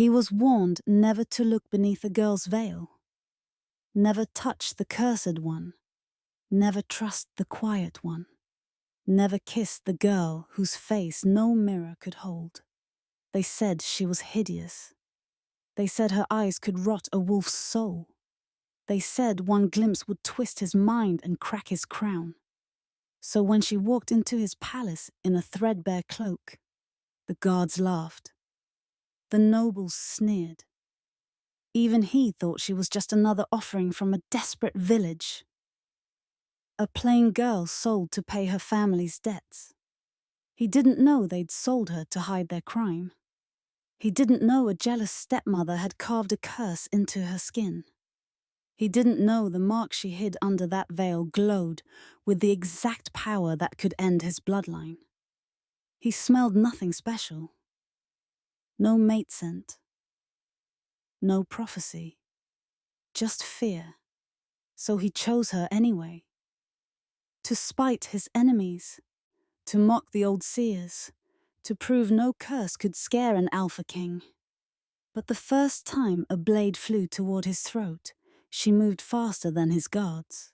He was warned never to look beneath a girl's veil, never touch the cursed one, never trust the quiet one, never kiss the girl whose face no mirror could hold. They said she was hideous. They said her eyes could rot a wolf's soul. They said one glimpse would twist his mind and crack his crown. So when she walked into his palace in a threadbare cloak, the guards laughed. The nobles sneered. Even he thought she was just another offering from a desperate village. A plain girl sold to pay her family's debts. He didn't know they'd sold her to hide their crime. He didn't know a jealous stepmother had carved a curse into her skin. He didn't know the mark she hid under that veil glowed with the exact power that could end his bloodline. He smelled nothing special. No mate scent. No prophecy. Just fear. So he chose her anyway. To spite his enemies. To mock the old seers. To prove no curse could scare an alpha king. But the first time a blade flew toward his throat, she moved faster than his guards.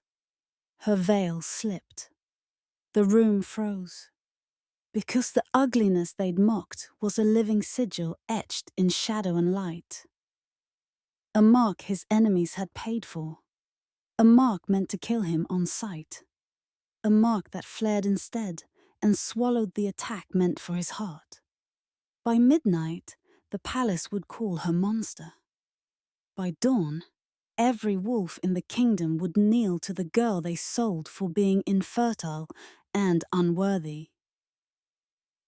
Her veil slipped. The room froze. Because the ugliness they'd mocked was a living sigil etched in shadow and light. A mark his enemies had paid for. A mark meant to kill him on sight. A mark that flared instead and swallowed the attack meant for his heart. By midnight, the palace would call her monster. By dawn, every wolf in the kingdom would kneel to the girl they sold for being infertile and unworthy.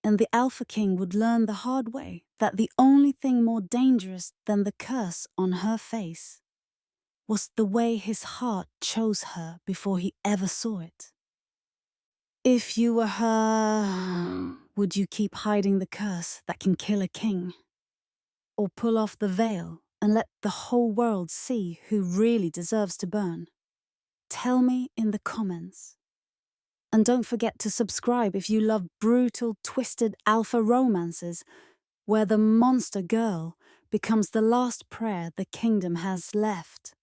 And the Alpha King would learn the hard way that the only thing more dangerous than the curse on her face was the way his heart chose her before he ever saw it. If you were her, would you keep hiding the curse that can kill a king? Or pull off the veil and let the whole world see who really deserves to burn? Tell me in the comments. And don't forget to subscribe if you love brutal, twisted alpha romances where the monster girl becomes the last prayer the kingdom has left.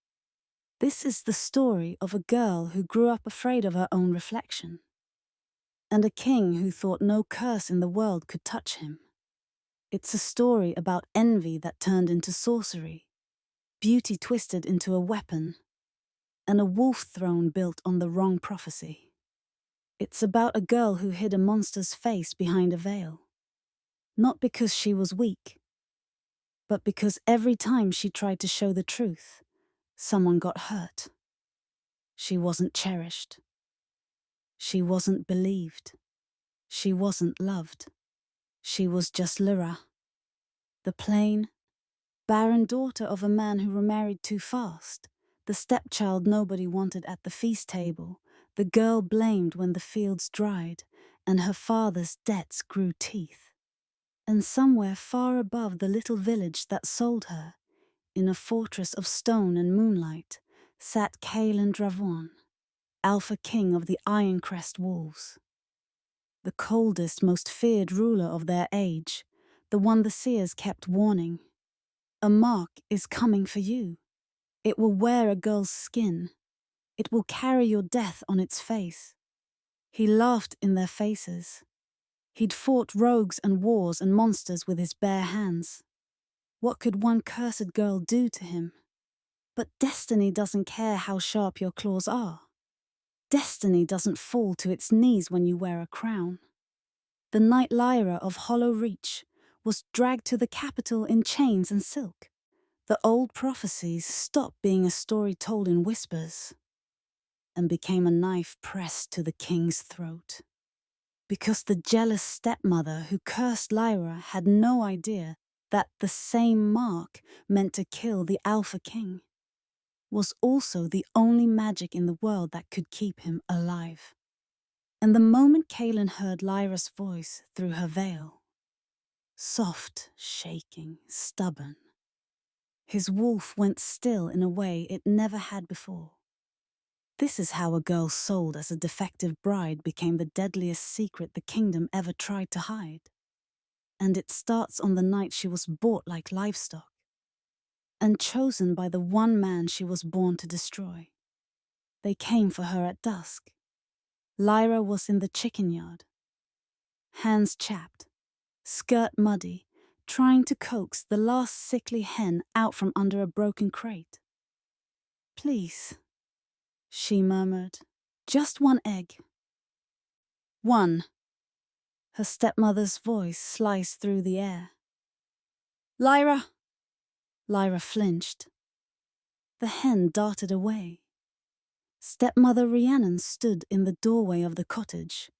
This is the story of a girl who grew up afraid of her own reflection, and a king who thought no curse in the world could touch him. It's a story about envy that turned into sorcery, beauty twisted into a weapon, and a wolf throne built on the wrong prophecy. It's about a girl who hid a monster's face behind a veil. Not because she was weak, but because every time she tried to show the truth, someone got hurt. She wasn't cherished. She wasn't believed. She wasn't loved. She was just Lyra, the plain, barren daughter of a man who remarried too fast, the stepchild nobody wanted at the feast table, the girl blamed when the fields dried and her father's debts grew teeth. And somewhere far above the little village that sold her, in a fortress of stone and moonlight, sat Caelan Dravon, Alpha King of the Iron-Crest Wolves. The coldest, most feared ruler of their age, the one the seers kept warning. A mark is coming for you. It will wear a girl's skin. It will carry your death on its face. He laughed in their faces. He'd fought rogues and wars and monsters with his bare hands. What could one cursed girl do to him? But destiny doesn't care how sharp your claws are. Destiny doesn't fall to its knees when you wear a crown. The Knight Lyra of Hollow Reach was dragged to the capital in chains and silk. The old prophecies stopped being a story told in whispers and became a knife pressed to the king's throat. Because the jealous stepmother who cursed Lyra had no idea that the same mark meant to kill the Alpha King, was also the only magic in the world that could keep him alive. And the moment Caelan heard Lyra's voice through her veil, soft, shaking, stubborn, his wolf went still in a way it never had before. This is how a girl sold as a defective bride became the deadliest secret the kingdom ever tried to hide. and it starts on the night she was bought like livestock and chosen by the one man she was born to destroy. They came for her at dusk. Lyra was in the chicken yard, hands chapped, skirt muddy, trying to coax the last sickly hen out from under a broken crate. "Please," she murmured, "just one egg." "One." Her stepmother's voice sliced through the air. "Lyra!" Lyra flinched. The hen darted away. Stepmother Rhiannon stood in the doorway of the cottage,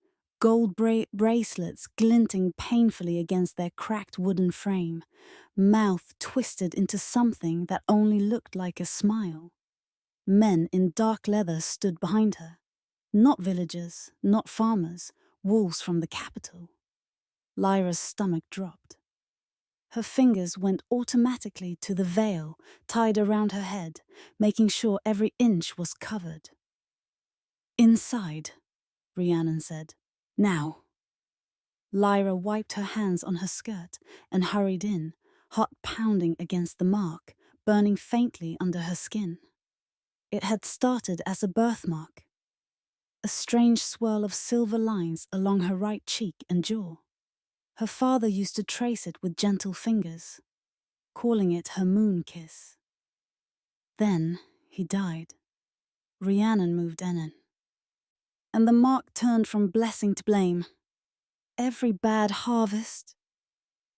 gold bracelets glinting painfully against their cracked wooden frame, mouth twisted into something that only looked like a smile. Men in dark leather stood behind her. Not villagers, not farmers, wolves from the capital. Lyra's stomach dropped. Her fingers went automatically to the veil tied around her head, making sure every inch was covered. "Inside," Rhiannon said. "Now." Lyra wiped her hands on her skirt and hurried in, heart pounding against the mark, burning faintly under her skin. It had started as a birthmark, a strange swirl of silver lines along her right cheek and jaw. Her father used to trace it with gentle fingers, calling it her moon kiss. Then he died. Rhiannon moved in, and the mark turned from blessing to blame. Every bad harvest,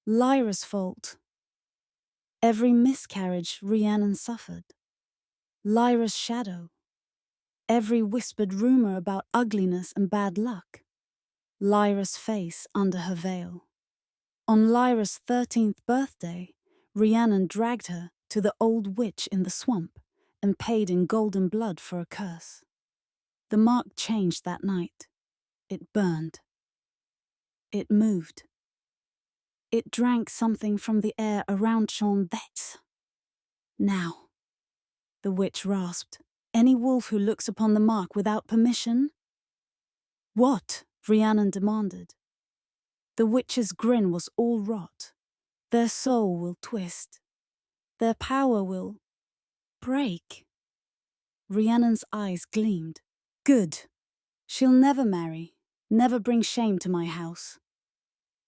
Lyra's fault. Every miscarriage Rhiannon suffered, Lyra's shadow. Every whispered rumor about ugliness and bad luck, Lyra's face under her veil. On Lyra's 13th birthday, Rhiannon dragged her to the old witch in the swamp and paid in golden blood for a curse. The mark changed that night. It burned. It moved. It drank something from the air around Sean. That's now, the witch rasped. Any wolf who looks upon the mark without permission? What? Rhiannon demanded. The witch's grin was all rot. Their soul will twist. Their power will break. Rhiannon's eyes gleamed. Good. She'll never marry, never bring shame to my house.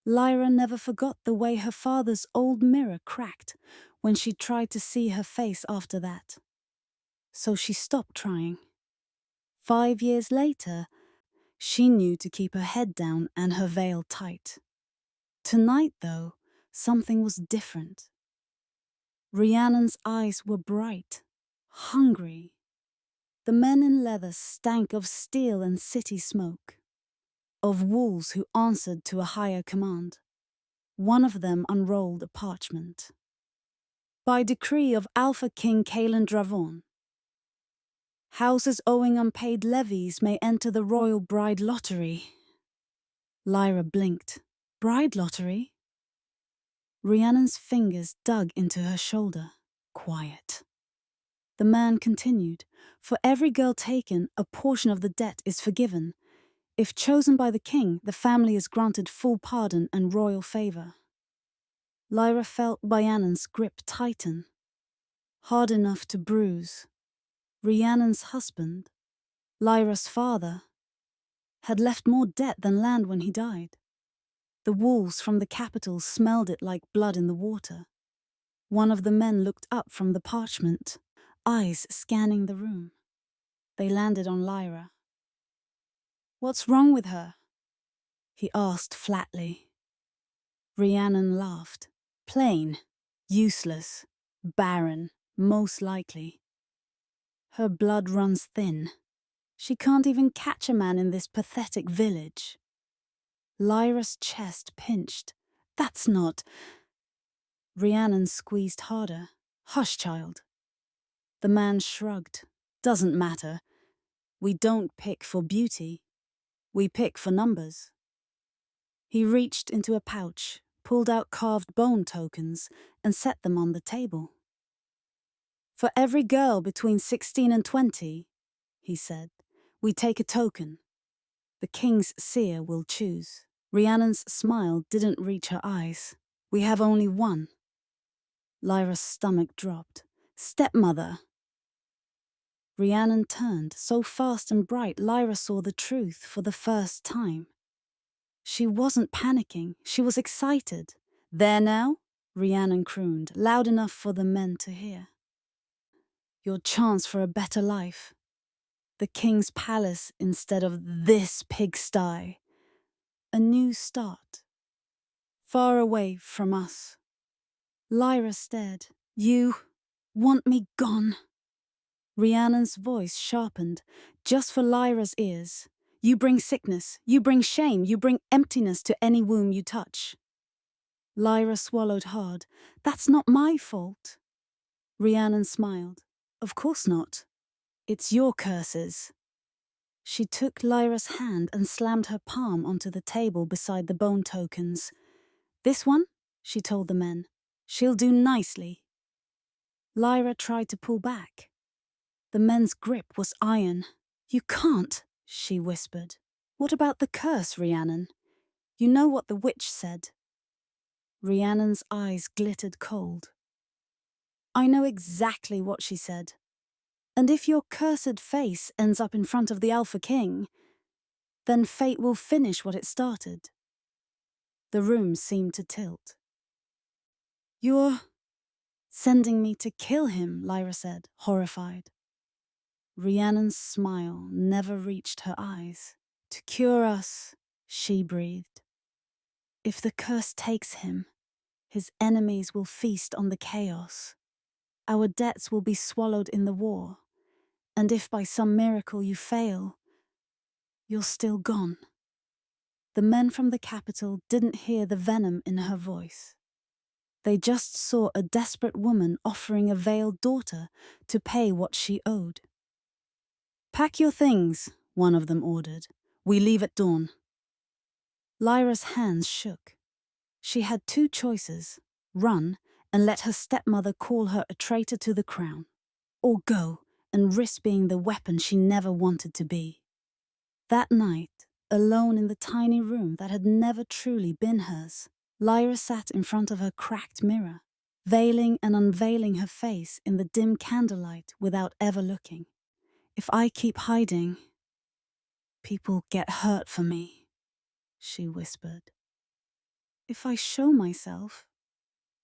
Lyra never forgot the way her father's old mirror cracked when she tried to see her face after that. So she stopped trying. 5 years later, she knew to keep her head down and her veil tight. Tonight, though, something was different. Rhiannon's eyes were bright, hungry. The men in leather stank of steel and city smoke, of wolves who answered to a higher command. One of them unrolled a parchment. By decree of Alpha King Caelan Dravon, houses owing unpaid levies may enter the royal bride lottery. Lyra blinked. Bride lottery? Rhiannon's fingers dug into her shoulder. Quiet. The man continued. For every girl taken, a portion of the debt is forgiven. If chosen by the king, the family is granted full pardon and royal favor. Lyra felt Rhiannon's grip tighten, hard enough to bruise. Rhiannon's husband, Lyra's father, had left more debt than land when he died. The wolves from the capital smelled it like blood in the water. One of the men looked up from the parchment, eyes scanning the room. They landed on Lyra. "What's wrong with her?" he asked flatly. Rhiannon laughed. "Plain, useless, barren, most likely. Her blood runs thin. She can't even catch a man in this pathetic village." Lyra's chest pinched. "That's not..." Rhiannon squeezed harder. "Hush, child." The man shrugged. "Doesn't matter. We don't pick for beauty. We pick for numbers." He reached into a pouch, pulled out carved bone tokens, and set them on the table. "For every girl between 16 and 20, he said, we take a token. The king's seer will choose." Rhiannon's smile didn't reach her eyes. We have only one. Lyra's stomach dropped. Stepmother! Rhiannon turned, so fast and bright Lyra saw the truth for the first time. She wasn't panicking, she was excited. There now? Rhiannon crooned, loud enough for the men to hear. Your chance for a better life. The king's palace instead of this pigsty. A new start. Far away from us. Lyra stared. You want me gone? Rhiannon's voice sharpened, just for Lyra's ears. You bring sickness, you bring shame, you bring emptiness to any womb you touch. Lyra swallowed hard. That's not my fault. Rhiannon smiled. Of course not. It's your curses. She took Lyra's hand and slammed her palm onto the table beside the bone tokens. This one, she told the men. She'll do nicely. Lyra tried to pull back. The men's grip was iron. You can't, she whispered. What about the curse, Rhiannon? You know what the witch said. Rhiannon's eyes glittered cold. I know exactly what she said. And if your cursed face ends up in front of the Alpha King, then fate will finish what it started. The room seemed to tilt. You're sending me to kill him, Lyra said, horrified. Rhiannon's smile never reached her eyes. To cure us, she breathed. If the curse takes him, his enemies will feast on the chaos. Our debts will be swallowed in the war. And if by some miracle you fail, you're still gone. The men from the capital didn't hear the venom in her voice. They just saw a desperate woman offering a veiled daughter to pay what she owed. Pack your things, one of them ordered. We leave at dawn. Lyra's hands shook. She had two choices, run and let her stepmother call her a traitor to the crown, or go and risk being the weapon she never wanted to be. That night, alone in the tiny room that had never truly been hers, Lyra sat in front of her cracked mirror, veiling and unveiling her face in the dim candlelight without ever looking. If I keep hiding, people get hurt for me, she whispered. If I show myself,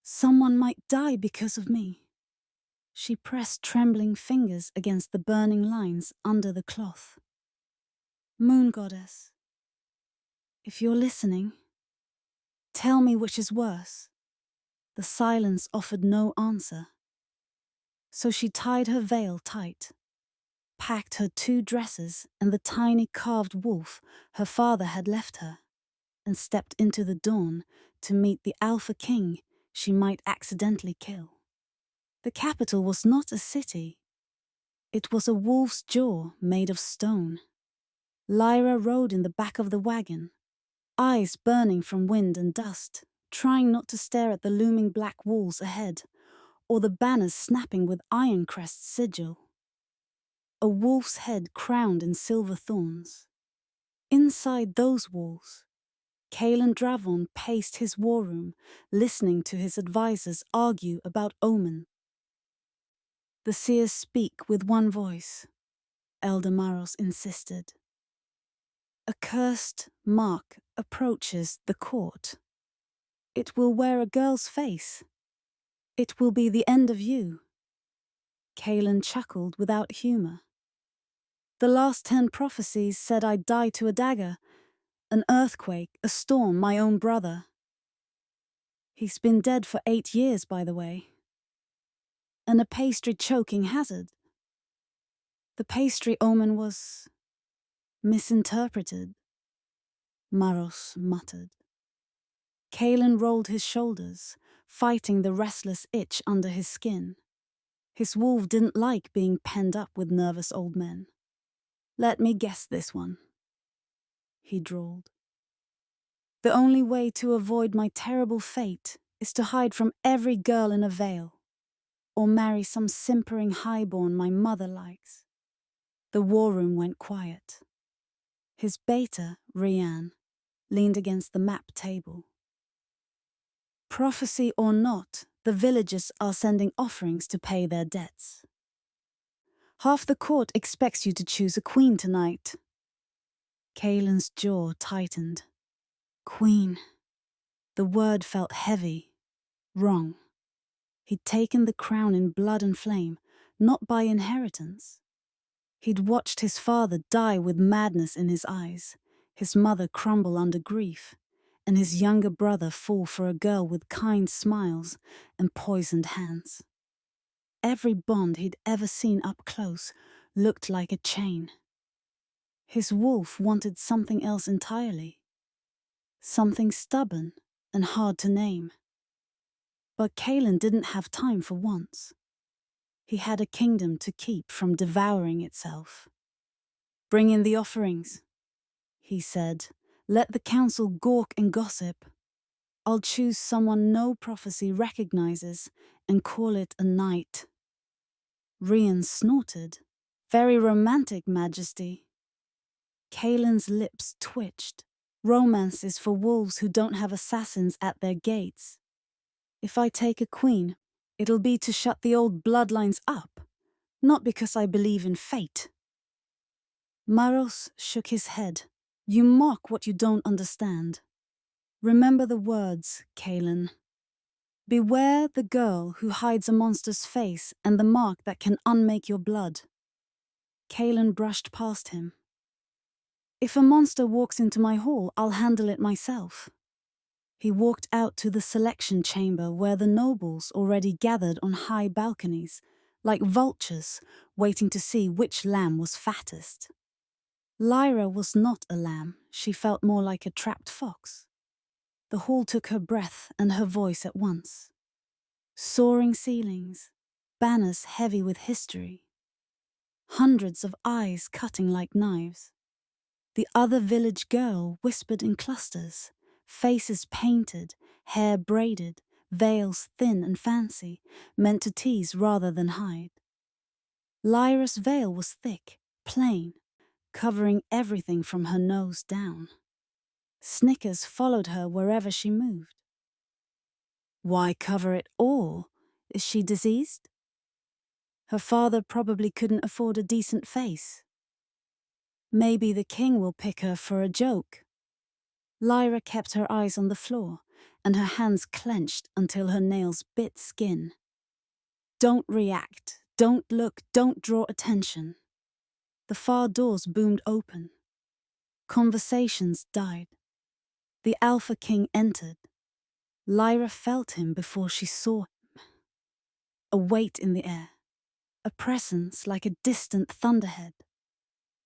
someone might die because of me. She pressed trembling fingers against the burning lines under the cloth. Moon goddess, if you're listening, tell me which is worse. The silence offered no answer. So she tied her veil tight, packed her two dresses and the tiny carved wolf her father had left her, and stepped into the dawn to meet the Alpha King she might accidentally kill. The capital was not a city. It was a wolf's jaw made of stone. Lyra rode in the back of the wagon, eyes burning from wind and dust, trying not to stare at the looming black walls ahead, or the banners snapping with Ironcrest's sigil. A wolf's head crowned in silver thorns. Inside those walls, Caelan Dravon paced his war room, listening to his advisors argue about omen. The seers speak with one voice, Elder Maros insisted. A cursed mark approaches the court. It will wear a girl's face. It will be the end of you. Caelan chuckled without humor. The last 10 prophecies said I'd die to a dagger, an earthquake, a storm, my own brother. He's been dead for 8 years, by the way. And a pastry choking hazard. The pastry omen was misinterpreted, Maros muttered. Caelan rolled his shoulders, fighting the restless itch under his skin. His wolf didn't like being penned up with nervous old men. Let me guess this one, he drawled. The only way to avoid my terrible fate is to hide from every girl in a veil, or marry some simpering highborn my mother likes. The war room went quiet. His beta, Rhiannon, leaned against the map table. Prophecy or not, the villagers are sending offerings to pay their debts. Half the court expects you to choose a queen tonight. Kaelin's jaw tightened. Queen. The word felt heavy, wrong. He'd taken the crown in blood and flame, not by inheritance. He'd watched his father die with madness in his eyes, his mother crumble under grief, and his younger brother fall for a girl with kind smiles and poisoned hands. Every bond he'd ever seen up close looked like a chain. His wolf wanted something else entirely. Something stubborn and hard to name. But Kaelin didn't have time for wants. He had a kingdom to keep from devouring itself. Bring in the offerings, he said. Let the council gawk and gossip. I'll choose someone no prophecy recognizes and call it a night. Rian snorted. Very romantic, Majesty. Kaelin's lips twitched. Romance is for wolves who don't have assassins at their gates. If I take a queen, it'll be to shut the old bloodlines up, not because I believe in fate. Maros shook his head. You mock what you don't understand. Remember the words, Kaelin. Beware the girl who hides a monster's face and the mark that can unmake your blood. Kaelin brushed past him. If a monster walks into my hall, I'll handle it myself. He walked out to the selection chamber where the nobles already gathered on high balconies, like vultures waiting to see which lamb was fattest. Lyra was not a lamb, she felt more like a trapped fox. The hall took her breath and her voice at once. Soaring ceilings, banners heavy with history. Hundreds of eyes cutting like knives. The other village girl whispered in clusters, faces painted, hair braided, veils thin and fancy, meant to tease rather than hide. Lyra's veil was thick, plain, covering everything from her nose down. Snickers followed her wherever she moved. Why cover it all? Is she diseased? Her father probably couldn't afford a decent face. Maybe the king will pick her for a joke. Lyra kept her eyes on the floor, and her hands clenched until her nails bit skin. Don't react, don't look, don't draw attention. The far doors boomed open. Conversations died. The Alpha King entered. Lyra felt him before she saw him. A weight in the air, a presence like a distant thunderhead,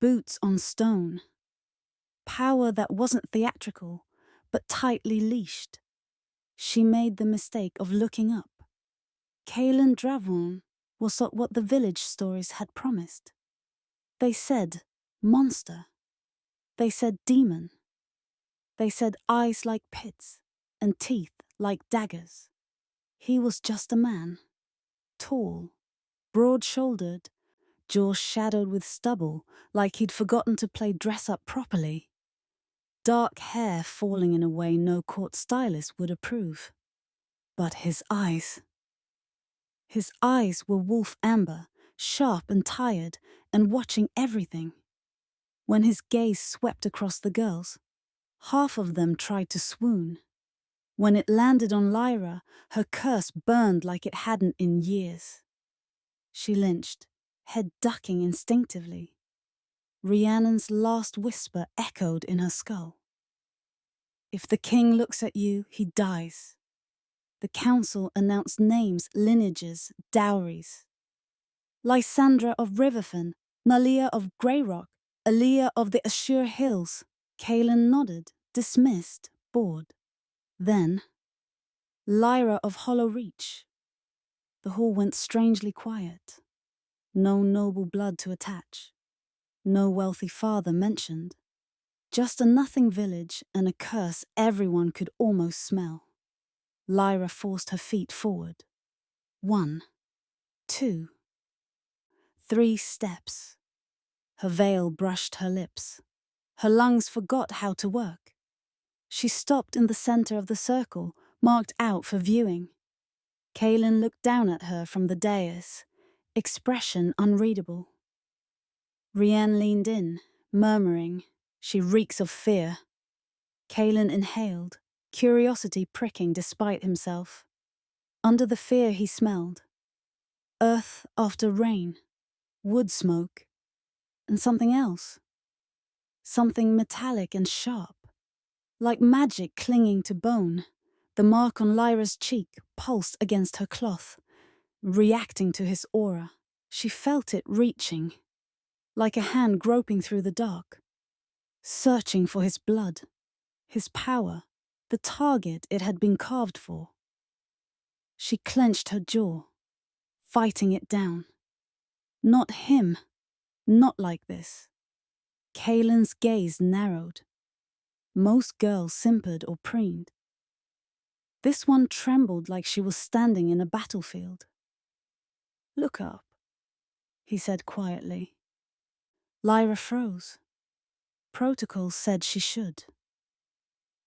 boots on stone. Power that wasn't theatrical, but tightly leashed. She made the mistake of looking up. Kaelin Dravon was what the village stories had promised. They said monster. They said demon. They said eyes like pits and teeth like daggers. He was just a man. Tall, broad-shouldered, jaw shadowed with stubble like he'd forgotten to play dress-up properly. Dark hair falling in a way no court stylist would approve. But his eyes were wolf amber, sharp and tired, and watching everything. When his gaze swept across the girls, half of them tried to swoon. When it landed on Lyra, her curse burned like it hadn't in years. She lynched, head ducking instinctively. Rhiannon's last whisper echoed in her skull. If the king looks at you, he dies. The council announced names, lineages, dowries. Lysandra of Riverfen, Nalia of Greyrock, Aaliyah of the Ashur Hills. Kaelin nodded, dismissed, bored. Then, Lyra of Hollow Reach. The hall went strangely quiet. No noble blood to attach. No wealthy father mentioned. Just a nothing village and a curse everyone could almost smell. Lyra forced her feet forward. 1, 2, 3 steps. Her veil brushed her lips. Her lungs forgot how to work. She stopped in the center of the circle, marked out for viewing. Kaelin looked down at her from the dais, expression unreadable. Rian leaned in, murmuring, "She reeks of fear." Kaelin inhaled, curiosity pricking despite himself. Under the fear he smelled earth after rain, wood smoke, and something else. Something metallic and sharp, like magic clinging to bone. The mark on Lyra's cheek pulsed against her cloth, reacting to his aura. She felt it reaching, like a hand groping through the dark, searching for his blood, his power, the target it had been carved for. She clenched her jaw, fighting it down. Not him, not like this. Kaelin's gaze narrowed. Most girls simpered or preened. This one trembled like she was standing in a battlefield. "Look up," he said quietly. Lyra froze. Protocol said she should.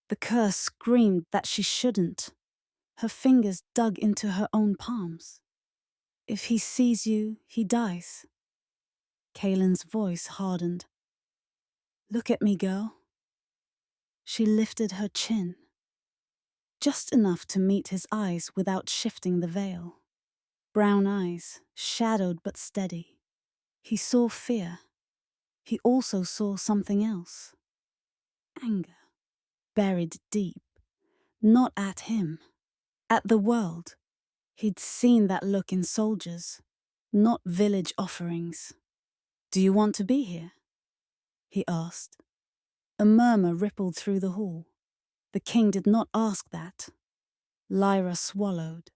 The curse screamed that she shouldn't. Her fingers dug into her own palms. "If he sees you, he dies." Kaelin's voice hardened. "Look at me, girl." She lifted her chin, just enough to meet his eyes without shifting the veil. Brown eyes, shadowed but steady. He saw fear. He also saw something else. Anger, buried deep. Not at him, at the world. He'd seen that look in soldiers, not village offerings. "Do you want to be here?" he asked. A murmur rippled through the hall. The king did not ask that. Lyra swallowed.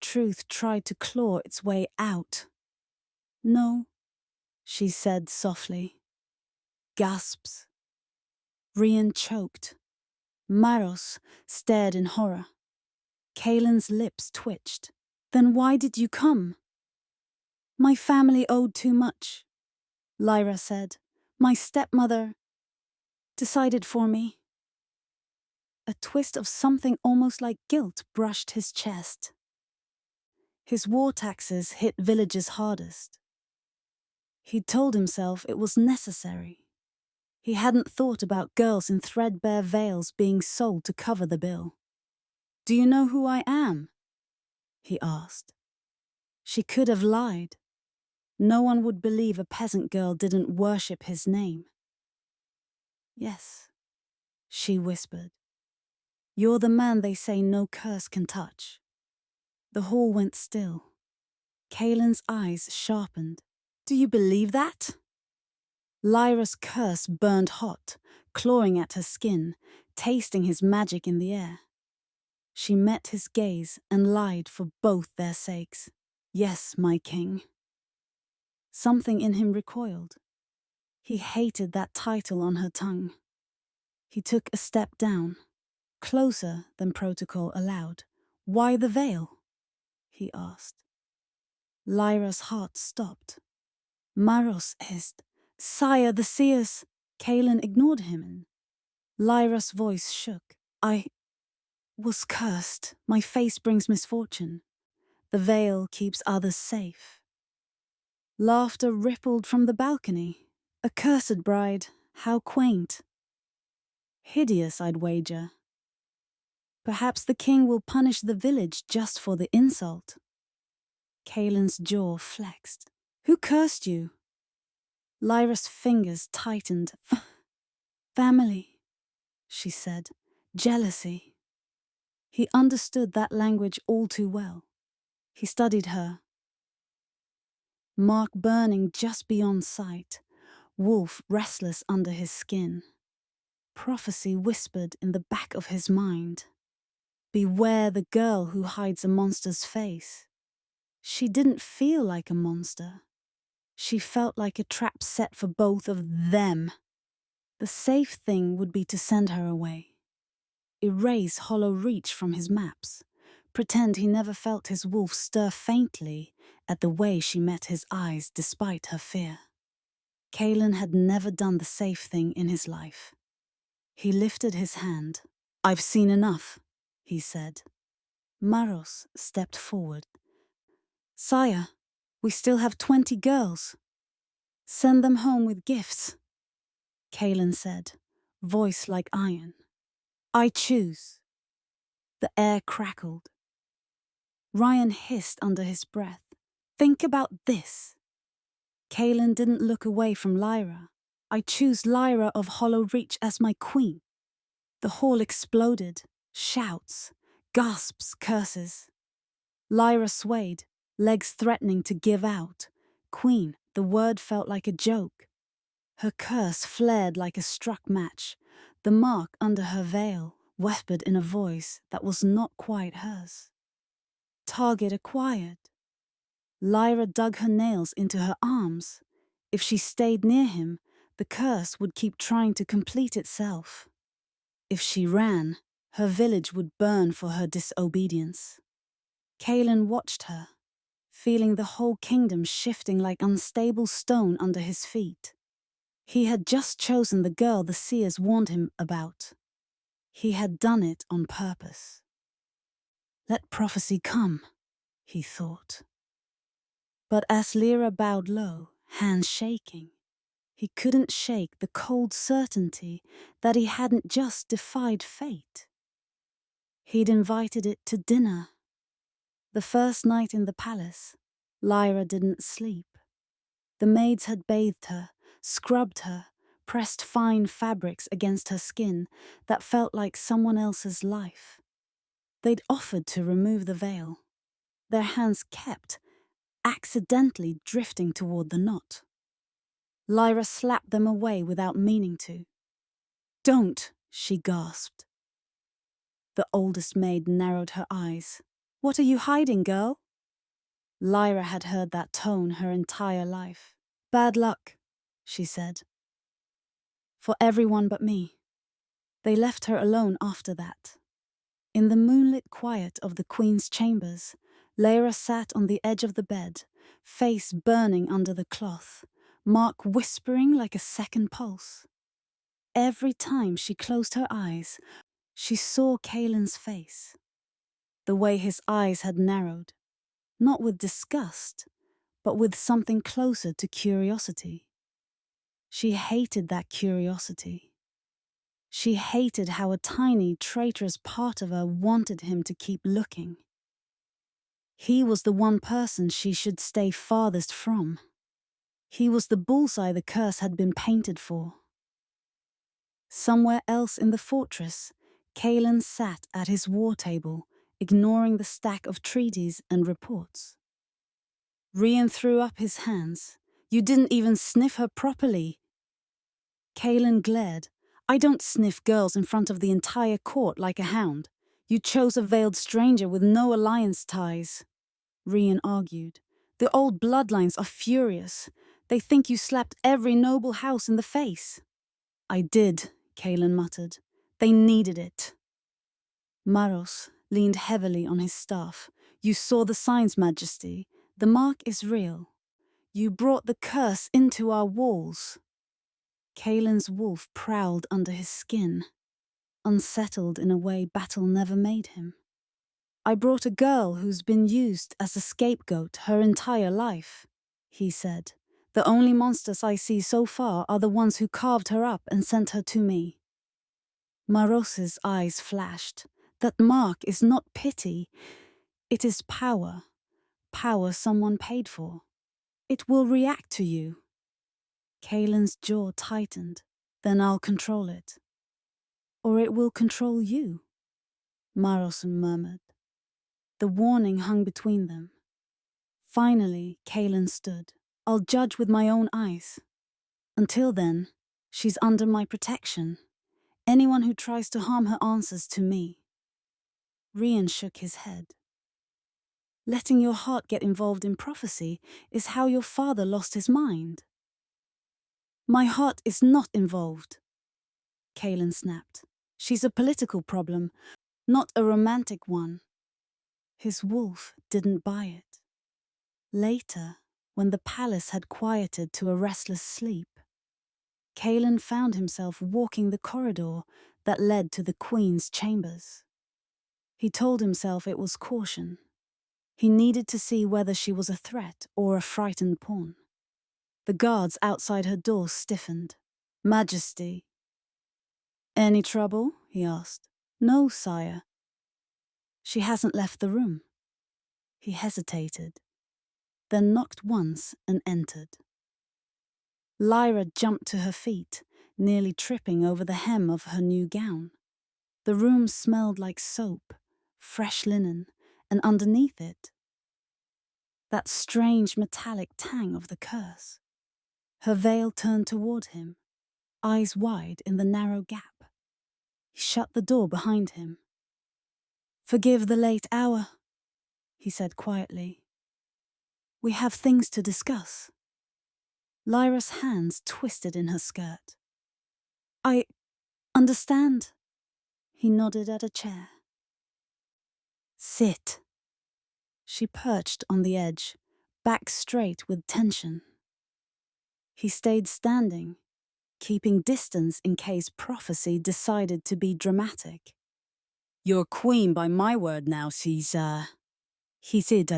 Truth tried to claw its way out. "No," she said softly. Gasps. Rian choked. Maros stared in horror. Kaelin's lips twitched. "Then why did you come?" "My family owed too much," Lyra said. "My stepmother decided for me." A twist of something almost like guilt brushed his chest. His war taxes hit villages hardest. He'd told himself it was necessary. He hadn't thought about girls in threadbare veils being sold to cover the bill. "Do you know who I am?" he asked. She could have lied. No one would believe a peasant girl didn't worship his name. "Yes," she whispered. "You're the man they say no curse can touch." The hall went still. Kaelin's eyes sharpened. "Do you believe that?" Lyra's curse burned hot, clawing at her skin, tasting his magic in the air. She met his gaze and lied for both their sakes. "Yes, my king." Something in him recoiled. He hated that title on her tongue. He took a step down, closer than protocol allowed. "Why the veil?" he asked. Lyra's heart stopped. "Maros est, sire, the seers." Kaelin ignored him. Lyra's voice shook. "I was cursed. My face brings misfortune. The veil keeps others safe." Laughter rippled from the balcony. "A cursed bride, how quaint." "Hideous, I'd wager." "Perhaps the king will punish the village just for the insult." Kaelin's jaw flexed. "Who cursed you?" Lyra's fingers tightened. "Family," she said. "Jealousy." He understood that language all too well. He studied her. Mark burning just beyond sight, wolf restless under his skin. Prophecy whispered in the back of his mind. Beware the girl who hides a monster's face. She didn't feel like a monster. She felt like a trap set for both of them. The safe thing would be to send her away. Erase Hollow Reach from his maps. Pretend he never felt his wolf stir faintly at the way she met his eyes despite her fear. Kaelin had never done the safe thing in his life. He lifted his hand. I've seen enough, he said. Maros stepped forward. Sire, we still have 20 girls. Send them home with gifts, Kaelin said, voice like iron. I choose. The air crackled. Ryan hissed under his breath. Think about this. Kaelin didn't look away from Lyra. I choose Lyra of Hollow Reach as my queen. The hall exploded. Shouts, gasps, curses. Lyra swayed, legs threatening to give out. Queen, the word felt like a joke. Her curse flared like a struck match. The mark under her veil whispered in a voice that was not quite hers. Target acquired. Lyra dug her nails into her arms. If she stayed near him, the curse would keep trying to complete itself. If she ran, her village would burn for her disobedience. Kaelin watched her, feeling the whole kingdom shifting like unstable stone under his feet. He had just chosen the girl the seers warned him about. He had done it on purpose. Let prophecy come, he thought. But as Lyra bowed low, hands shaking, he couldn't shake the cold certainty that he hadn't just defied fate. He'd invited it to dinner. The first night in the palace, Lyra didn't sleep. The maids had bathed her, scrubbed her, pressed fine fabrics against her skin that felt like someone else's life. They'd offered to remove the veil. Their hands kept, accidentally drifting toward the knot. Lyra slapped them away without meaning to. Don't, she gasped. The oldest maid narrowed her eyes. What are you hiding, girl? Lyra had heard that tone her entire life. Bad luck, she said. For everyone but me. They left her alone after that. In the moonlit quiet of the Queen's chambers, Lyra sat on the edge of the bed, face burning under the cloth, Mark whispering like a second pulse. Every time she closed her eyes, she saw Kaelin's face. The way his eyes had narrowed, not with disgust, but with something closer to curiosity. She hated that curiosity. She hated how a tiny, traitorous part of her wanted him to keep looking. He was the one person she should stay farthest from. He was the bullseye the curse had been painted for. Somewhere else in the fortress, Kaelin sat at his war table, ignoring the stack of treaties and reports. Rian threw up his hands. You didn't even sniff her properly. Kaelin glared. I don't sniff girls in front of the entire court like a hound. You chose a veiled stranger with no alliance ties. Rian argued. The old bloodlines are furious. They think you slapped every noble house in the face. I did, Kaelin muttered. They needed it. Maros leaned heavily on his staff. You saw the signs, Majesty. The mark is real. You brought the curse into our walls. Kaelin's wolf prowled under his skin, unsettled in a way battle never made him. I brought a girl who's been used as a scapegoat her entire life, he said. The only monsters I see so far are the ones who carved her up and sent her to me. Maros's eyes flashed. That mark is not pity. It is power. Power someone paid for. It will react to you. Kaelin's jaw tightened. Then I'll control it. Or it will control you, Maros murmured. The warning hung between them. Finally, Kaelin stood. I'll judge with my own eyes. Until then, she's under my protection. Anyone who tries to harm her answers to me. Rian shook his head. Letting your heart get involved in prophecy is how your father lost his mind. My heart is not involved, Kaelin snapped. She's a political problem, not a romantic one. His wolf didn't buy it. Later, when the palace had quieted to a restless sleep, Kaelin found himself walking the corridor, that led to the Queen's chambers. He told himself it was caution. He needed to see whether she was a threat or a frightened pawn. The guards outside her door stiffened. "Majesty." "Any trouble?" he asked. "No, sire." "She hasn't left the room." He hesitated, then knocked once and entered. Lyra jumped to her feet, nearly tripping over the hem of her new gown. The room smelled like soap, fresh linen, and underneath it, that strange metallic tang of the curse. Her veil turned toward him, eyes wide in the narrow gap. He shut the door behind him. "Forgive the late hour," he said quietly. "We have things to discuss." Lyra's hands twisted in her skirt. "I understand." He nodded at a chair. "Sit." She perched on the edge, back straight with tension. He stayed standing, keeping distance in case prophecy decided to be dramatic. "You're queen by my word now, Caesar," he said.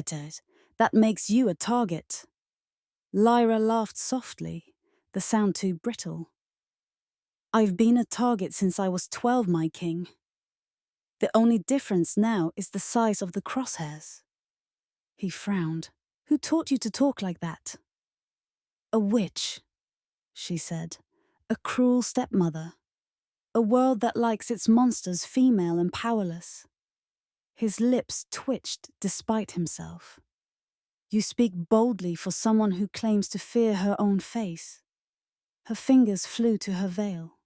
"That makes you a target." Lyra laughed softly, the sound too brittle. "I've been a target since I was 12, my king. The only difference now is the size of the crosshairs." He frowned. "Who taught you to talk like that?" "A witch," she said. "A cruel stepmother. A world that likes its monsters female and powerless." His lips twitched despite himself. "You speak boldly for someone who claims to fear her own face." Her fingers flew to her veil.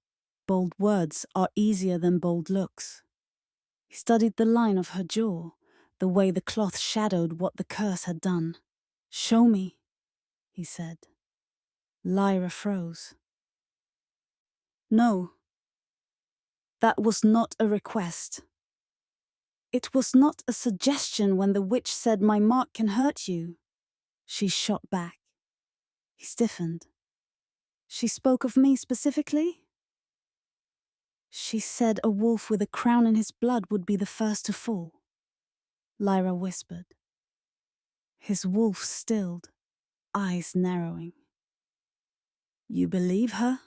"Bold words are easier than bold looks." He studied the line of her jaw, the way the cloth shadowed what the curse had done. "Show me," he said. Lyra froze. "No. That was not a request. It was not a suggestion when the witch said my mark can hurt you." She shot back. He stiffened. "She spoke of me specifically?" "She said a wolf with a crown in his blood would be the first to fall," Lyra whispered. His wolf stilled, eyes narrowing. "You believe her?"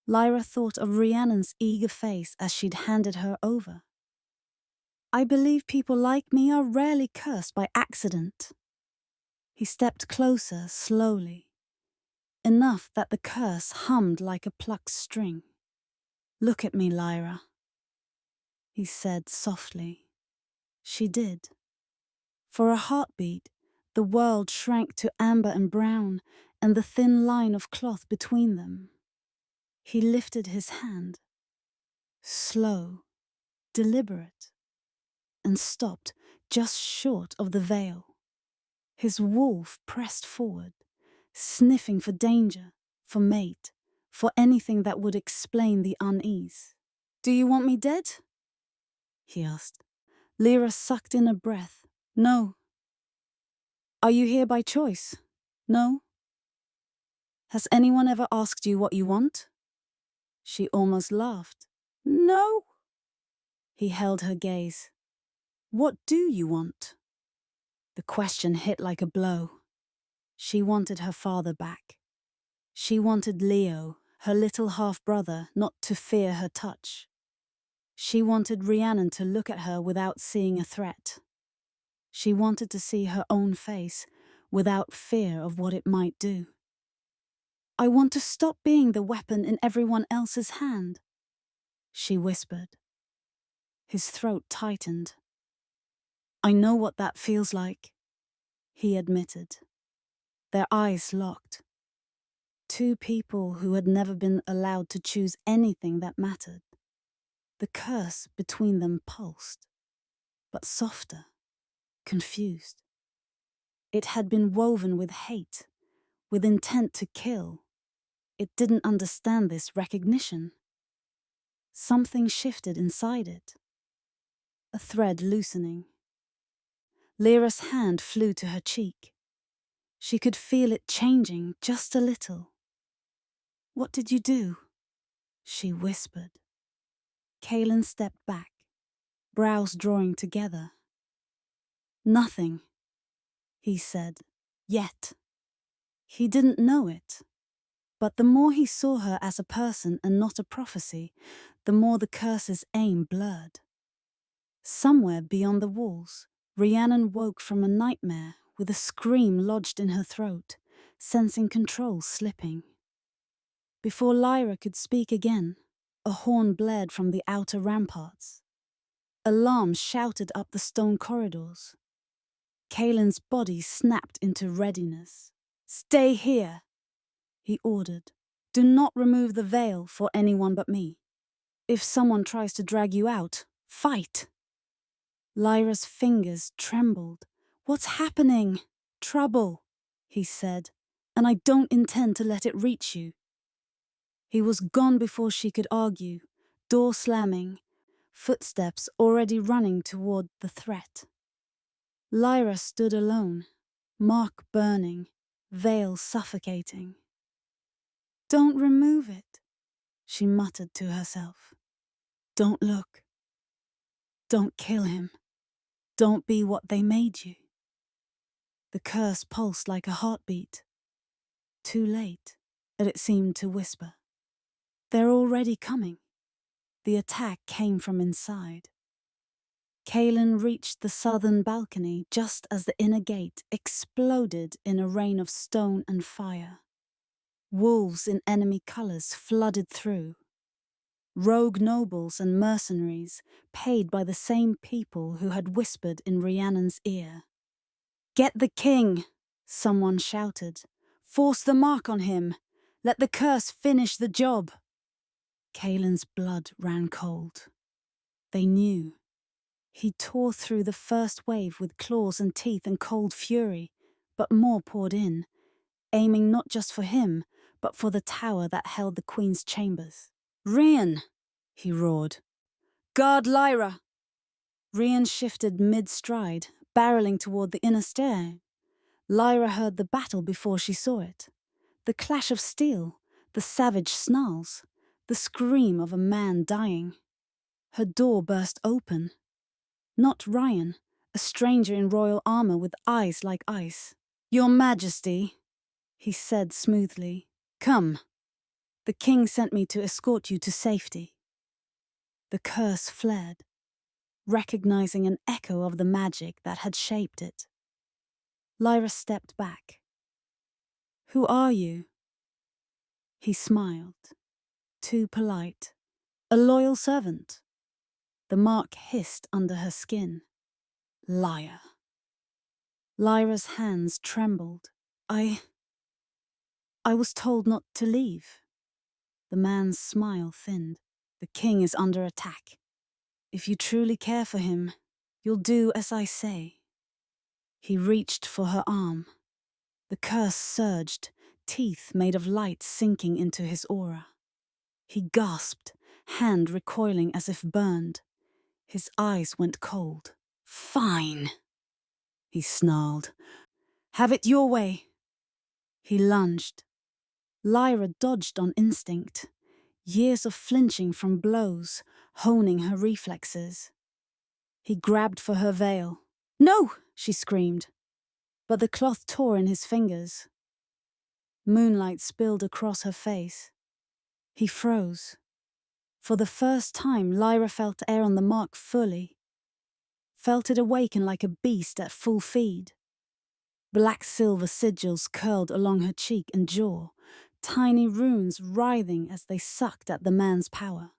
Lyra thought of Rhiannon's eager face as she'd handed her over. "I believe people like me are rarely cursed by accident." He stepped closer, slowly, enough that the curse hummed like a plucked string. "Look at me, Lyra," he said softly. She did. For a heartbeat, the world shrank to amber and brown, and the thin line of cloth between them. He lifted his hand, slow, deliberate, and stopped just short of the veil. His wolf pressed forward, sniffing for danger, for mate, for anything that would explain the unease. "Do you want me dead?" he asked. Lyra sucked in a breath. "No." "Are you here by choice?" "No." "Has anyone ever asked you what you want?" She almost laughed. "No." He held her gaze. "What do you want?" The question hit like a blow. She wanted her father back. She wanted Leo, her little half-brother, not to fear her touch. She wanted Rhiannon to look at her without seeing a threat. She wanted to see her own face without fear of what it might do. "I want to stop being the weapon in everyone else's hand," she whispered. His throat tightened. "I know what that feels like," he admitted. Their eyes locked. Two people who had never been allowed to choose anything that mattered. The curse between them pulsed, but softer, confused. It had been woven with hate, with intent to kill. It didn't understand this recognition. Something shifted inside it. A thread loosening. Lyra's hand flew to her cheek. She could feel it changing just a little. "What did you do?" she whispered. Kaelin stepped back, brows drawing together. Nothing, he said, yet. He didn't know it. But the more he saw her as a person and not a prophecy, the more the curse's aim blurred. Somewhere beyond the walls, Rhiannon woke from a nightmare with a scream lodged in her throat, sensing control slipping. Before Lyra could speak again, a horn blared from the outer ramparts. Alarms shouted up the stone corridors. Kaelin's body snapped into readiness. "Stay here," he ordered. "Do not remove the veil for anyone but me. If someone tries to drag you out, fight." Lyra's fingers trembled. "What's happening?" "Trouble," he said, "and I don't intend to let it reach you." He was gone before she could argue, door slamming, footsteps already running toward the threat. Lyra stood alone, mark burning, veil suffocating. "Don't remove it," she muttered to herself. "Don't look. Don't kill him. Don't be what they made you." The curse pulsed like a heartbeat. Too late, and it seemed to whisper. "They're already coming." The attack came from inside. Kaelin reached the southern balcony just as the inner gate exploded in a rain of stone and fire. Wolves in enemy colors flooded through. Rogue nobles and mercenaries, paid by the same people who had whispered in Rhiannon's ear. "Get the king," someone shouted. "Force the mark on him. Let the curse finish the job." Kaelin's blood ran cold. They knew. He tore through the first wave with claws and teeth and cold fury, but more poured in, aiming not just for him, but for the tower that held the queen's chambers. "Rhiannon!" he roared. "Guard Lyra!" Rhiannon shifted mid-stride, barreling toward the inner stair. Lyra heard the battle before she saw it. The clash of steel, the savage snarls, the scream of a man dying. Her door burst open. Not Ryan, a stranger in royal armor with eyes like ice. "Your Majesty," he said smoothly. "Come. The king sent me to escort you to safety." The curse fled, recognizing an echo of the magic that had shaped it. Lyra stepped back. "Who are you?" He smiled. Too polite. "A loyal servant." The mark hissed under her skin. Liar. Lyra's hands trembled. I was told not to leave." The man's smile thinned. "The king is under attack. If you truly care for him, you'll do as I say." He reached for her arm. The curse surged, teeth made of light sinking into his aura. He gasped, hand recoiling as if burned. His eyes went cold. "Fine," he snarled. "Have it your way." He lunged. Lyra dodged on instinct. Years of flinching from blows, honing her reflexes. He grabbed for her veil. "No!" she screamed. But the cloth tore in his fingers. Moonlight spilled across her face. He froze. For the first time, Lyra felt air on the mark fully. Felt it awaken like a beast at full feed. Black silver sigils curled along her cheek and jaw, tiny runes writhing as they sucked at the man's power.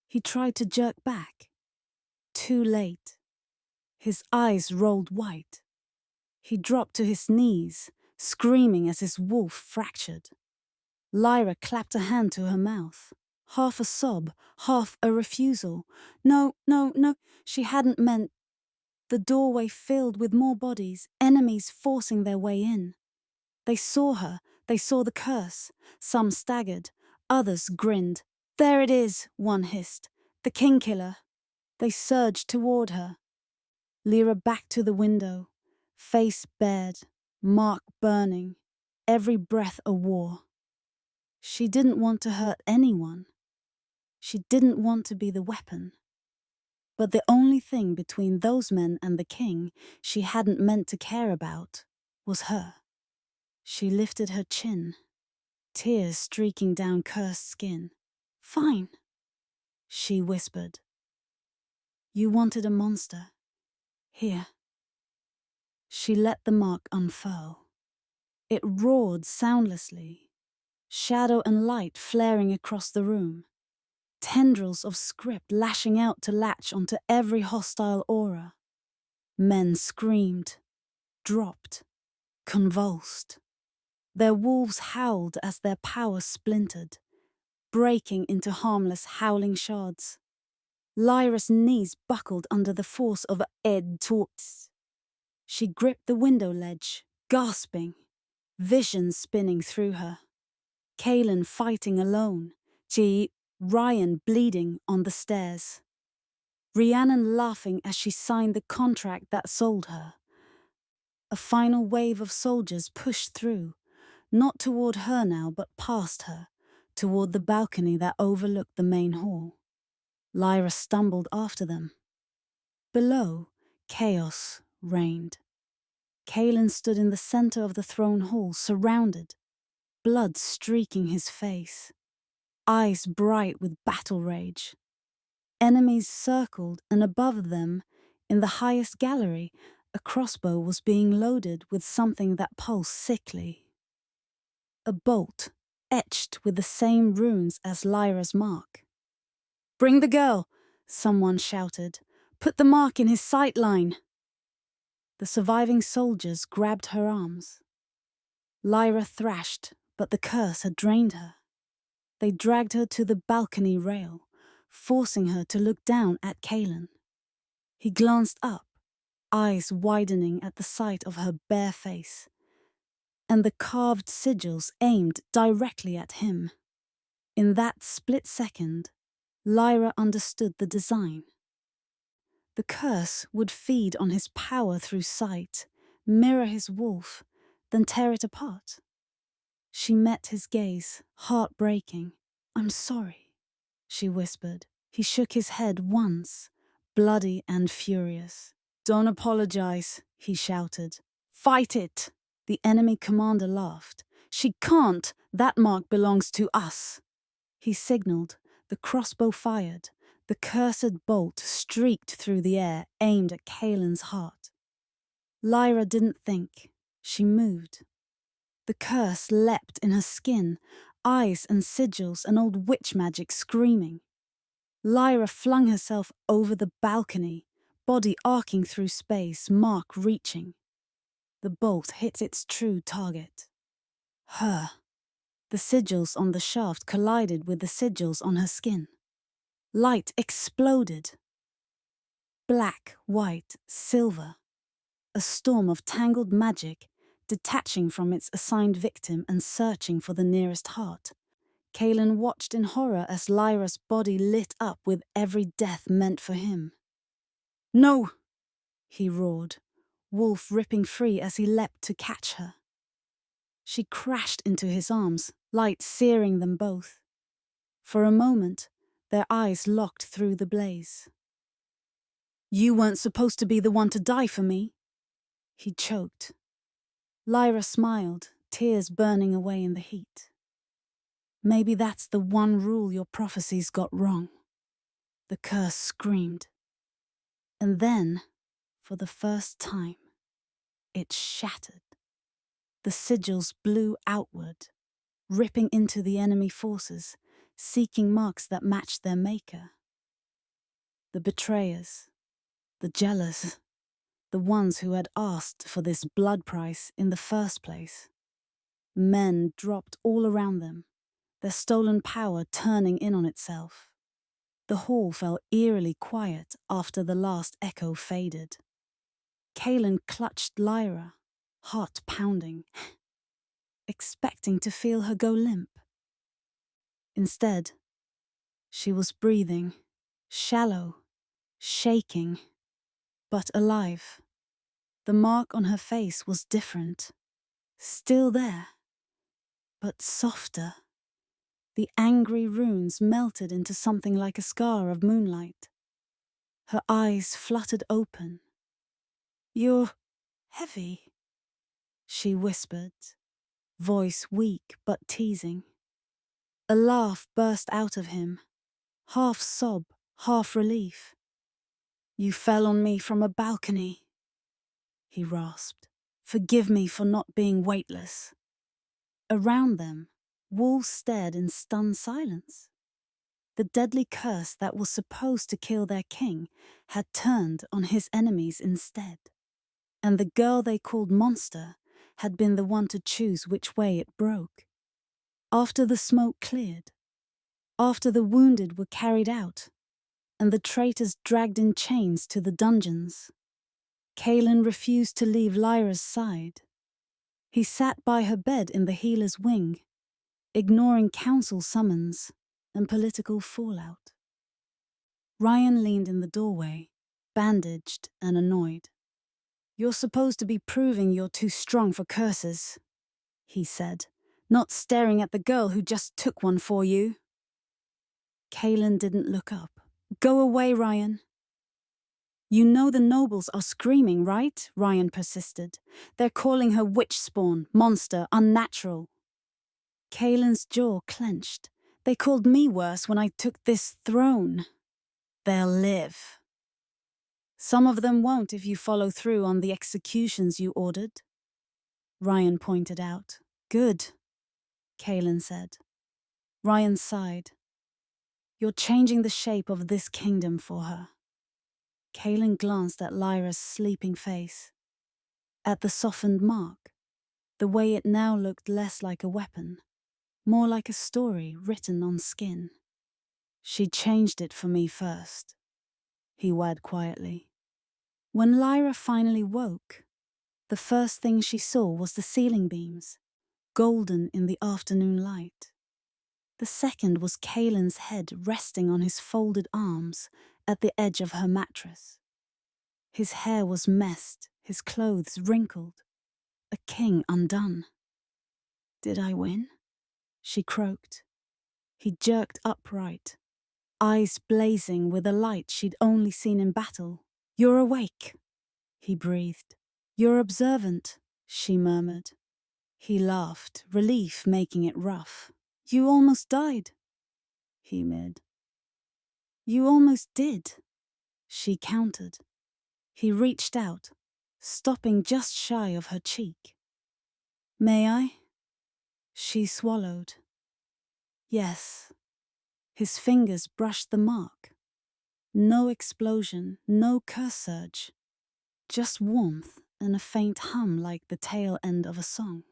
He tried to jerk back. Too late. His eyes rolled white. He dropped to his knees, screaming as his wolf fractured. Lyra clapped a hand to her mouth. Half a sob, half a refusal. No, no, no, she hadn't meant. The doorway filled with more bodies, enemies forcing their way in. They saw her, they saw the curse. Some staggered, others grinned. "There it is," one hissed. "The king-killer." They surged toward her. Lyra backed to the window, face bared, mark burning, every breath a war. She didn't want to hurt anyone. She didn't want to be the weapon. But the only thing between those men and the king she hadn't meant to care about was her. She lifted her chin, tears streaking down cursed skin. "Fine," she whispered. "You wanted a monster. Here." She let the mark unfurl. It roared soundlessly, shadow and light flaring across the room, tendrils of script lashing out to latch onto every hostile aura. Men screamed, dropped, convulsed. Their wolves howled as their power splintered, breaking into harmless howling shards. Lyra's knees buckled under the force of Ed Torts. She gripped the window ledge, gasping, visions spinning through her. Kaelin fighting alone, Ryan bleeding on the stairs. Rhiannon laughing as she signed the contract that sold her. A final wave of soldiers pushed through, not toward her now, but past her, toward the balcony that overlooked the main hall. Lyra stumbled after them. Below, chaos reigned. Kaelin stood in the center of the throne hall, surrounded, blood streaking his face, eyes bright with battle rage. Enemies circled, and above them, in the highest gallery, a crossbow was being loaded with something that pulsed sickly. A bolt, etched with the same runes as Lyra's mark. "Bring the girl," someone shouted. "Put the mark in his sight line." The surviving soldiers grabbed her arms. Lyra thrashed, but the curse had drained her. They dragged her to the balcony rail, forcing her to look down at Kaelin. He glanced up, eyes widening at the sight of her bare face, and the carved sigils aimed directly at him. In that split second, Lyra understood the design. The curse would feed on his power through sight, mirror his wolf, then tear it apart. She met his gaze, heartbreaking. "I'm sorry," she whispered. He shook his head once, bloody and furious. "Don't apologize," he shouted. "Fight it!" The enemy commander laughed. "She can't! That mark belongs to us!" He signaled. The crossbow fired. The cursed bolt streaked through the air, aimed at Kaelin's heart. Lyra didn't think. She moved. The curse leapt in her skin, eyes and sigils and old witch magic screaming. Lyra flung herself over the balcony, body arcing through space, mark reaching. The bolt hit its true target. Her. The sigils on the shaft collided with the sigils on her skin. Light exploded. Black, white, silver. A storm of tangled magic, detaching from its assigned victim and searching for the nearest heart. Kaelin watched in horror as Lyra's body lit up with every death meant for him. "No!" he roared, wolf ripping free as he leapt to catch her. She crashed into his arms, light searing them both. For a moment, their eyes locked through the blaze. "You weren't supposed to be the one to die for me," he choked. Lyra smiled, tears burning away in the heat. "Maybe that's the one rule your prophecies got wrong," the curse screamed. And then, for the first time, it shattered. The sigils blew outward, ripping into the enemy forces, seeking marks that matched their maker. The betrayers, the jealous, the ones who had asked for this blood price in the first place. Men dropped all around them, their stolen power turning in on itself. The hall fell eerily quiet after the last echo faded. Kaelin clutched Lyra, heart pounding, expecting to feel her go limp. Instead, she was breathing, shallow, shaking, but alive. The mark on her face was different, still there, but softer, The angry runes melted into something like a scar of moonlight. Her eyes fluttered open. "You're heavy," she whispered, voice weak but teasing. A laugh burst out of him, half sob, half relief. "You fell on me from a balcony," he rasped. "Forgive me for not being weightless." Around them, wolves stared in stunned silence. The deadly curse that was supposed to kill their king had turned on his enemies instead. And the girl they called Monster had been the one to choose which way it broke. After the smoke cleared, after the wounded were carried out, and the traitors dragged in chains to the dungeons, Kaelin refused to leave Lyra's side. He sat by her bed in the healer's wing, ignoring council summons and political fallout. Ryan leaned in the doorway, bandaged and annoyed. "You're supposed to be proving you're too strong for curses," he said, "not staring at the girl who just took one for you." Kaelin didn't look up. "Go away, Ryan." "You know the nobles are screaming, right?" Ryan persisted. "They're calling her witch spawn, monster, unnatural." Kaelin's jaw clenched. "They called me worse when I took this throne." "They'll live." "Some of them won't if you follow through on the executions you ordered," Ryan pointed out. "Good," Kaelin said. Ryan sighed. "You're changing the shape of this kingdom for her." Kaelin glanced at Lyra's sleeping face, at the softened mark, the way it now looked less like a weapon, more like a story written on skin. "She changed it for me first," he wailed quietly. When Lyra finally woke, the first thing she saw was the ceiling beams, golden in the afternoon light. The second was Kaelin's head resting on his folded arms at the edge of her mattress. His hair was messed, his clothes wrinkled, a king undone. "Did I win?" she croaked. He jerked upright, eyes blazing with a light she'd only seen in battle. "You're awake," he breathed. "You're observant," she murmured. He laughed, relief making it rough. "You almost died," he mid. "You almost did," she countered. He reached out, stopping just shy of her cheek. "May I?" She swallowed. "Yes." His fingers brushed the mark. No explosion, no curse surge. Just warmth and a faint hum like the tail end of a song.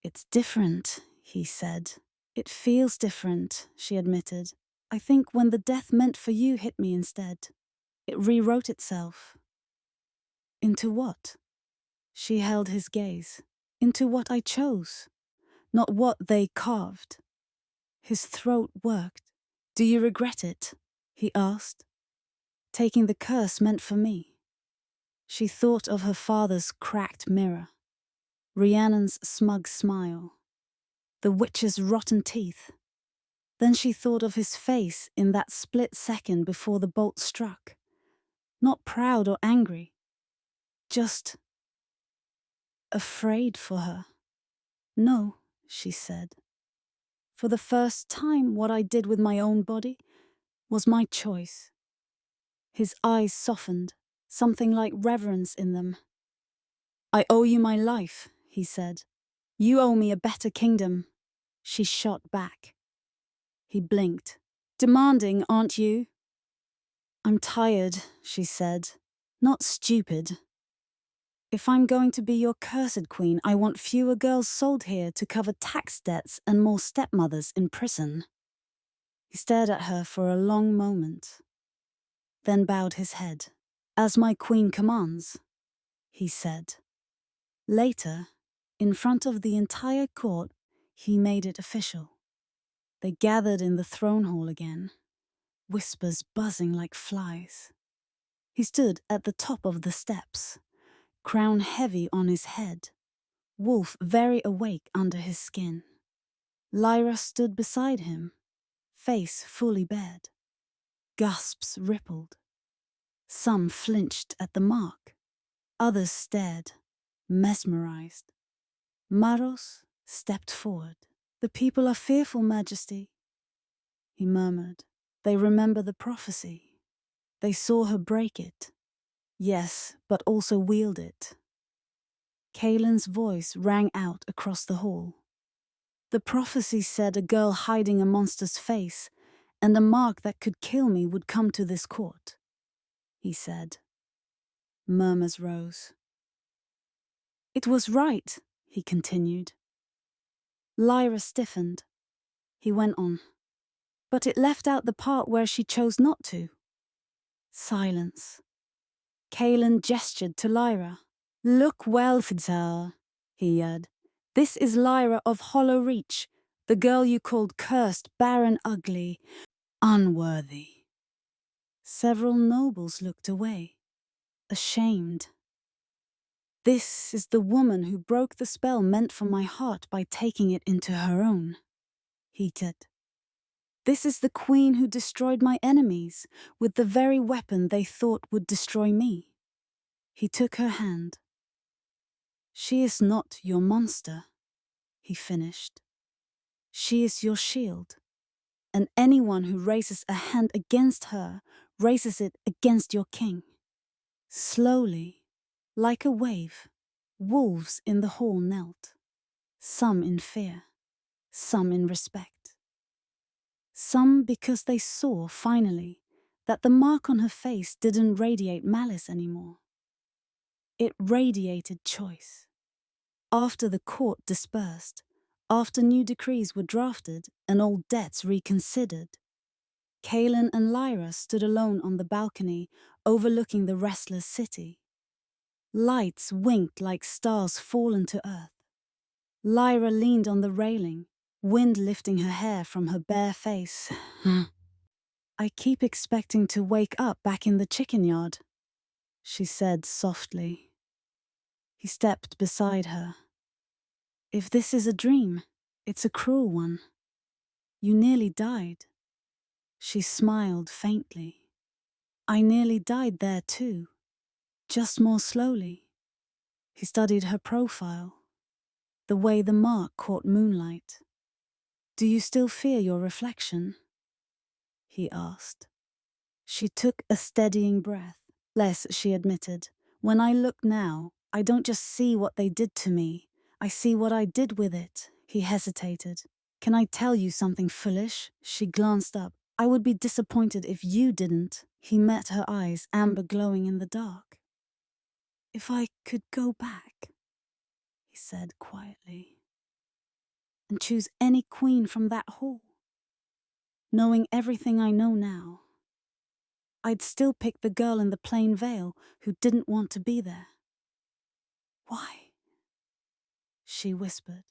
"It's different," he said. "It feels different," she admitted. "I think when the death meant for you hit me instead, it rewrote itself." "Into what?" She held his gaze. "Into what I chose, not what they carved." His throat worked. "Do you regret it?" he asked. "Taking the curse meant for me." She thought of her father's cracked mirror, Rhiannon's smug smile, the witch's rotten teeth. Then she thought of his face in that split second before the bolt struck. Not proud or angry, just afraid for her. "No," she said. "For the first time, what I did with my own body was my choice." His eyes softened, something like reverence in them. "I owe you my life," he said. "You owe me a better kingdom." She shot back. He blinked. "Demanding, aren't you?" "I'm tired," she said. "Not stupid. If I'm going to be your cursed queen, I want fewer girls sold here to cover tax debts and more stepmothers in prison." He stared at her for a long moment, then bowed his head. "As my queen commands," he said. Later, in front of the entire court, he made it official. They gathered in the throne hall again, whispers buzzing like flies. He stood at the top of the steps, crown heavy on his head, wolf very awake under his skin. Lyra stood beside him, face fully bared. Gasps rippled. Some flinched at the mark. Others stared, mesmerized. Maros stepped forward. "The people are fearful, Majesty," he murmured. "They remember the prophecy. They saw her break it. Yes, but also wield it." Kaelin's voice rang out across the hall. "The prophecy said a girl hiding a monster's face and a mark that could kill me would come to this court," he said. Murmurs rose. "It was right," he continued. Lyra stiffened. He went on. "But it left out the part where she chose not to." Silence. Kaelin gestured to Lyra. "Look well, Fidzar," he yelled. "This is Lyra of Hollow Reach, the girl you called cursed, barren, ugly, unworthy." Several nobles looked away, ashamed. "This is the woman who broke the spell meant for my heart by taking it into her own," he said. "This is the queen who destroyed my enemies with the very weapon they thought would destroy me." He took her hand. "She is not your monster," he finished. "She is your shield, and anyone who raises a hand against her raises it against your king." Slowly, like a wave, wolves in the hall knelt, some in fear, some in respect. Some because they saw, finally, that the mark on her face didn't radiate malice anymore. It radiated choice. After the court dispersed, after new decrees were drafted and old debts reconsidered, Kaelin and Lyra stood alone on the balcony overlooking the restless city. Lights winked like stars fallen to earth. Lyra leaned on the railing, wind lifting her hair from her bare face. "I keep expecting to wake up back in the chicken yard," she said softly. He stepped beside her. "If this is a dream, it's a cruel one. You nearly died." She smiled faintly. "I nearly died there too, just more slowly." He studied her profile, the way the mark caught moonlight. "Do you still fear your reflection?" he asked. She took a steadying breath. "Less," she admitted. "When I look now, I don't just see what they did to me. I see what I did with it." He hesitated. "Can I tell you something foolish?" She glanced up. "I would be disappointed if you didn't." He met her eyes, amber glowing in the dark. "If I could go back," he said quietly, "and choose any queen from that hall, knowing everything I know now, I'd still pick the girl in the plain veil who didn't want to be there." "Why?" she whispered.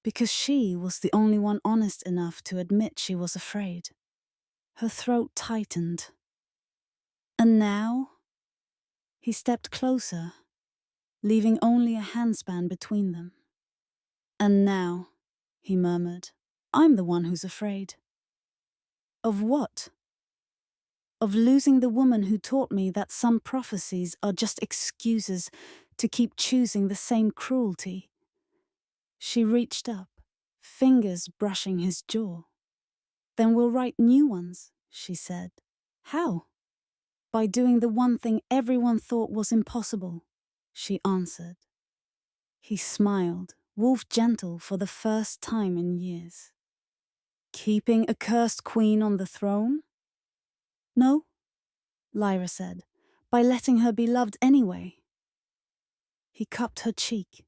"Because she was the only one honest enough to admit she was afraid." Her throat tightened. "And now?" He stepped closer, leaving only a handspan between them. "And now," he murmured, "I'm the one who's afraid." "Of what?" "Of losing the woman who taught me that some prophecies are just excuses to keep choosing the same cruelty." She reached up, fingers brushing his jaw. "Then we'll write new ones," she said. "How?" "By doing the one thing everyone thought was impossible," she answered. He smiled, wolf gentle for the first time in years. "Keeping a cursed queen on the throne?" "No," Lyra said, "by letting her be loved anyway." He cupped her cheek,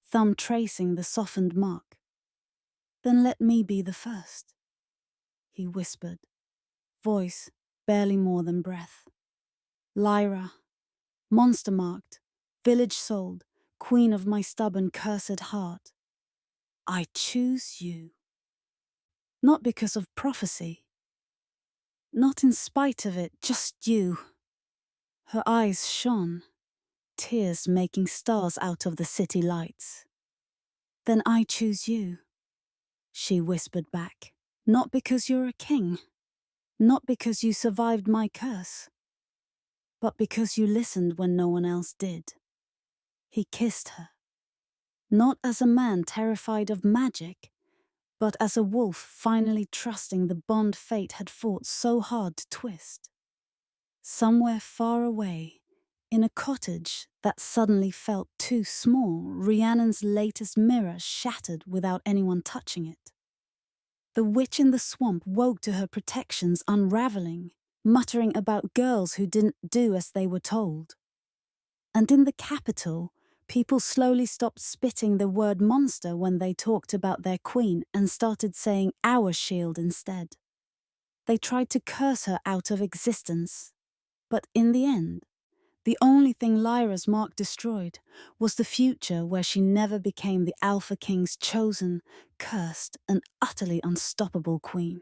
thumb tracing the softened mark. "Then let me be the first," he whispered, voice barely more than breath. "Lyra, monster-marked, village-sold, queen of my stubborn, cursed heart. I choose you. Not because of prophecy. Not in spite of it, just you." Her eyes shone, tears making stars out of the city lights. Then I choose you, she whispered back. Not because you're a king, not because you survived my curse, but because you listened when no one else did. He kissed her, not as a man terrified of magic, but as a wolf finally trusting the bond fate had fought so hard to twist. Somewhere far away, in a cottage that suddenly felt too small, Rhiannon's latest mirror shattered without anyone touching it. The witch in the swamp woke to her protections unraveling, muttering about girls who didn't do as they were told. And in the capital, people slowly stopped spitting the word monster when they talked about their queen and started saying our shield instead. They tried to curse her out of existence, but in the end, the only thing Lyra's mark destroyed was the future where she never became the Alpha King's chosen, cursed, and utterly unstoppable queen.